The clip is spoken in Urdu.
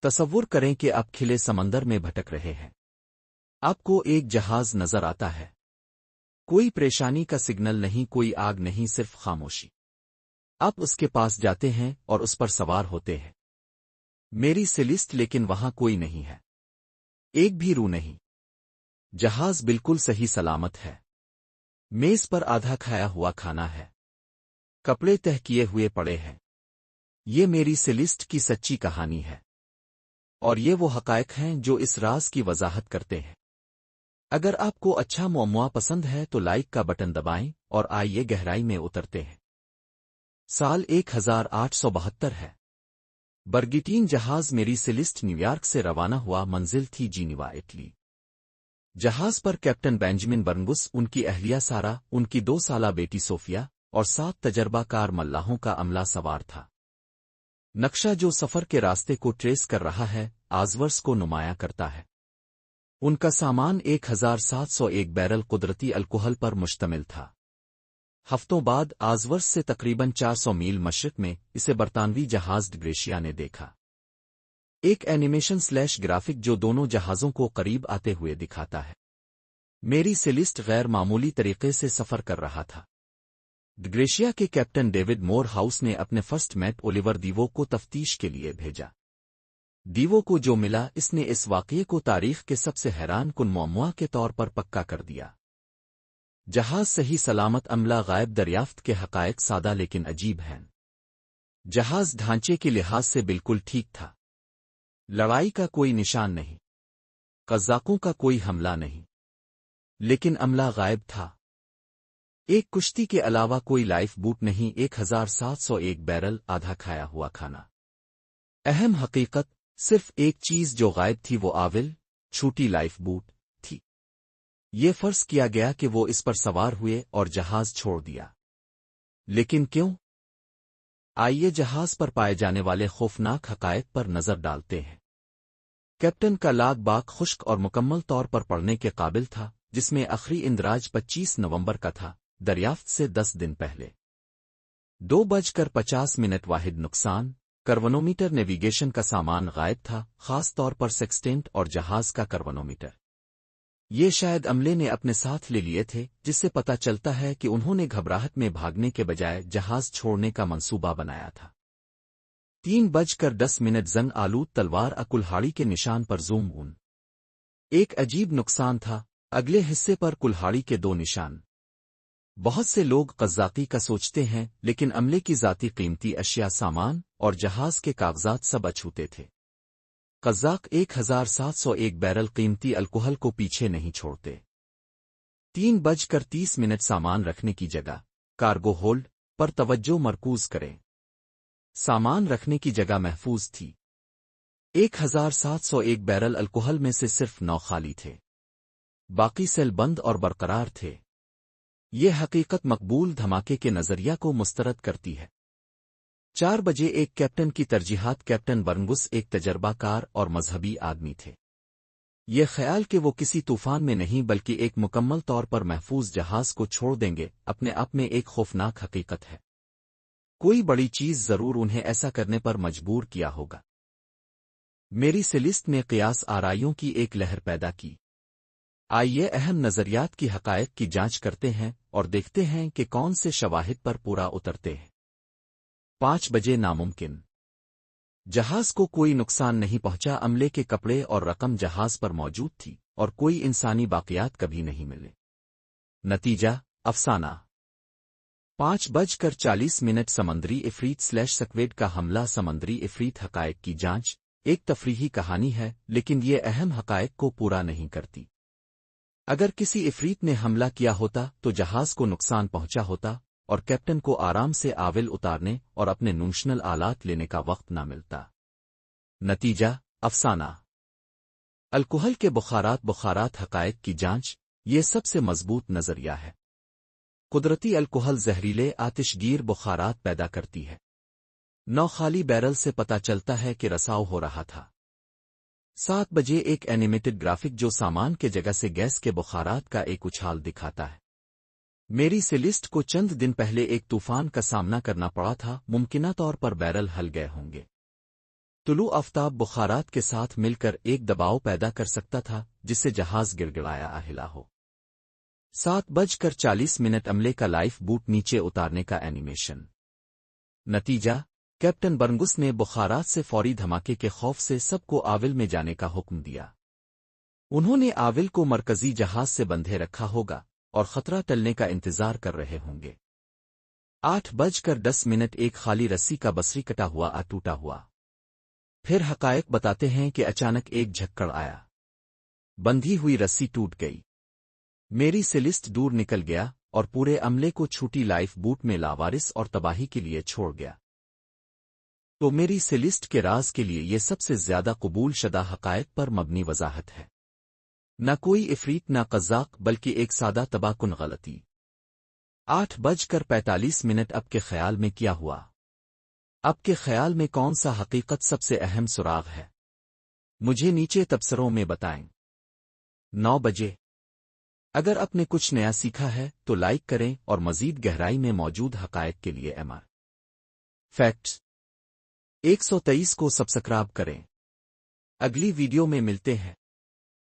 تصور کریں کہ آپ کھلے سمندر میں بھٹک رہے ہیں۔ آپ کو ایک جہاز نظر آتا ہے۔ کوئی پریشانی کا سگنل نہیں، کوئی آگ نہیں، صرف خاموشی۔ آپ اس کے پاس جاتے ہیں اور اس پر سوار ہوتے ہیں۔ میری سیلسٹ، لیکن وہاں کوئی نہیں ہے، ایک بھی روح نہیں۔ جہاز بالکل صحیح سلامت ہے۔ میز پر آدھا کھایا ہوا کھانا ہے، کپڑے تہہ کیے ہوئے پڑے ہیں۔ یہ میری سیلسٹ کی سچی کہانی ہے، اور یہ وہ حقائق ہیں جو اس راز کی وضاحت کرتے ہیں۔ اگر آپ کو اچھا معمہ پسند ہے تو لائک کا بٹن دبائیں اور آئیے گہرائی میں اترتے ہیں۔ سال 1872 ہے۔ برگیٹین جہاز میری سیلسٹ نیو یارک سے روانہ ہوا، منزل تھی جینیوا، اٹلی۔ جہاز پر کیپٹن بینجمن برنگس، ان کی اہلیہ سارا، ان کی 2 سالہ بیٹی صوفیہ اور 7 تجربہ کار ملاحوں کا عملہ سوار تھا۔ نقشہ جو سفر کے راستے کو ٹریس کر رہا ہے، آزورس کو نمایاں کرتا ہے۔ ان کا سامان 1701 بیرل قدرتی الکحل پر مشتمل تھا۔ ہفتوں بعد آزورس سے تقریباً 400 میل مشرق میں اسے برطانوی جہاز ڈگریشیا نے دیکھا۔ ایک اینیمیشن / گرافک جو دونوں جہازوں کو قریب آتے ہوئے دکھاتا ہے۔ میری سیلسٹ غیر معمولی طریقے سے سفر کر رہا تھا۔ ڈگریشیا کے کیپٹن ڈیوڈ مور ہاؤس نے اپنے فرسٹ میٹ اولیور دیوو کو تفتیش کے لیے بھیجا۔ دیوو کو جو ملا، اس نے اس واقعے کو تاریخ کے سب سے حیران کن معمہ کے طور پر پکا کر دیا۔ جہاز صحیح سلامت، عملہ غائب، دریافت کے حقائق سادہ لیکن عجیب ہیں۔ جہاز ڈھانچے کے لحاظ سے بالکل ٹھیک تھا۔ لڑائی کا کوئی نشان نہیں، قزاقوں کا کوئی حملہ نہیں، لیکن عملہ غائب تھا۔ ایک کشتی کے علاوہ کوئی لائف بوٹ نہیں، 1701 بیرل آدھا کھایا ہوا کھانا۔ اہم حقیقت، صرف ایک چیز جو غائب تھی، وہ آول، چھوٹی لائف بوٹ تھی۔ یہ فرض کیا گیا کہ وہ اس پر سوار ہوئے اور جہاز چھوڑ دیا۔ لیکن کیوں؟ آئیے جہاز پر پائے جانے والے خوفناک حقائق پر نظر ڈالتے ہیں۔ کیپٹن کا لاگ باگ خشک اور مکمل طور پر پڑھنے کے قابل تھا، جس میں آخری اندراج 25 نومبر کا تھا، دریافت سے 10 دن پہلے۔ 2:50 واحد نقصان، کرونومیٹر نیویگیشن کا سامان غائب تھا، خاص طور پر سیکسٹینٹ اور جہاز کا کرونومیٹر۔ یہ شاید عملے نے اپنے ساتھ لے لیے تھے، جس سے پتہ چلتا ہے کہ انہوں نے گھبراہٹ میں بھاگنے کے بجائے جہاز چھوڑنے کا منصوبہ بنایا تھا۔ 3:10 زنگ آلود تلوار کلہاڑی کے نشان پر زوم اون۔ ایک عجیب نقصان تھا، اگلے حصے پر کلہاڑی کے 2 نشان۔ بہت سے لوگ قزاقی کا سوچتے ہیں، لیکن عملے کی ذاتی قیمتی اشیاء، سامان اور جہاز کے کاغذات سب اچھوتے تھے۔ قزاق 1701 بیرل قیمتی الکحل کو پیچھے نہیں چھوڑتے۔ 3:30 سامان رکھنے کی جگہ، کارگو ہولڈ پر توجہ مرکوز کریں۔ سامان رکھنے کی جگہ محفوظ تھی۔ 1701 بیرل الکحل میں سے صرف 9 خالی تھے، باقی سیل بند اور برقرار تھے۔ یہ حقیقت مقبول دھماکے کے نظریہ کو مسترد کرتی ہے۔ 4 بجے ایک کیپٹن کی ترجیحات، کیپٹن برنگس ایک تجربہ کار اور مذہبی آدمی تھے۔ یہ خیال کہ وہ کسی طوفان میں نہیں بلکہ ایک مکمل طور پر محفوظ جہاز کو چھوڑ دیں گے، اپنے آپ میں ایک خوفناک حقیقت ہے۔ کوئی بڑی چیز ضرور انہیں ایسا کرنے پر مجبور کیا ہوگا۔ میری سیلسٹ نے قیاس آرائیوں کی ایک لہر پیدا کی۔ آئیے اہم نظریات کی حقائق کی جانچ کرتے ہیں اور دیکھتے ہیں کہ کون سے شواہد پر پورا اترتے ہیں۔ 5 بجے ناممکن۔ جہاز کو کوئی نقصان نہیں پہنچا، عملے کے کپڑے اور رقم جہاز پر موجود تھی، اور کوئی انسانی باقیات کبھی نہیں ملے۔ نتیجہ، افسانہ۔ 5:40 سمندری عفریت / سکویڈ کا حملہ۔ سمندری عفریت حقائق کی جانچ ایک تفریحی کہانی ہے، لیکن یہ اہم حقائق کو پورا نہیں کرتی۔ اگر کسی عفریت نے حملہ کیا ہوتا تو جہاز کو نقصان پہنچا ہوتا، اور کیپٹن کو آرام سے آول اتارنے اور اپنے نونشنل آلات لینے کا وقت نہ ملتا۔ نتیجہ، افسانہ۔ الکحل کے بخارات حقائق کی جانچ، یہ سب سے مضبوط نظریہ ہے۔ قدرتی الکحل زہریلے آتش گیر بخارات پیدا کرتی ہے۔ 9 خالی بیرل سے پتہ چلتا ہے کہ رساؤ ہو رہا تھا۔ 7 بجے ایک اینیمیٹڈ گرافک جو سامان کے جگہ سے گیس کے بخارات کا ایک اچھال دکھاتا ہے۔ میری سیلسٹ کو چند دن پہلے ایک طوفان کا سامنا کرنا پڑا تھا، ممکنہ طور پر بیرل ہل گئے ہوں گے۔ طلوع آفتاب بخارات کے ساتھ مل کر ایک دباؤ پیدا کر سکتا تھا جس سے جہاز گڑگڑایا ہلا ہو۔ 7:40 عملے کا لائف بوٹ نیچے اتارنے کا اینیمیشن۔ نتیجہ، کیپٹن برنگس نے بخارات سے فوری دھماکے کے خوف سے سب کو آول میں جانے کا حکم دیا۔ انہوں نے آول کو مرکزی جہاز سے بندھے رکھا ہوگا اور خطرہ ٹلنے کا انتظار کر رہے ہوں گے۔ 8:10 ایک خالی رسی کا بصری کٹا ہوا ٹوٹا ہوا۔ پھر حقائق بتاتے ہیں کہ اچانک ایک جھکڑ آیا۔ بندھی ہوئی رسی ٹوٹ گئی۔ میری سیلسٹ دور نکل گیا اور پورے عملے کو چھوٹی لائف بوٹ میں لاوارث اور تباہی کے لیے چھوڑ گیا۔ تو میری سیلسٹ کے راز کے لیے یہ سب سے زیادہ قبول شدہ حقائق پر مبنی وضاحت ہے۔ نہ کوئی افریت نہ قزاق بلکہ ایک سادہ تباہ کن غلطی۔ 8:45 اب کے خیال میں کیا ہوا؟ اب کے خیال میں کون سا حقیقت سب سے اہم سراغ ہے؟ مجھے نیچے تبصروں میں بتائیں۔ 9 بجے۔ اگر آپ نے کچھ نیا سیکھا ہے تو لائک کریں اور مزید گہرائی میں موجود حقائق کے لیے MR فیکٹس 123 کو سبسکرائب کریں۔ اگلی ویڈیو میں ملتے ہیں۔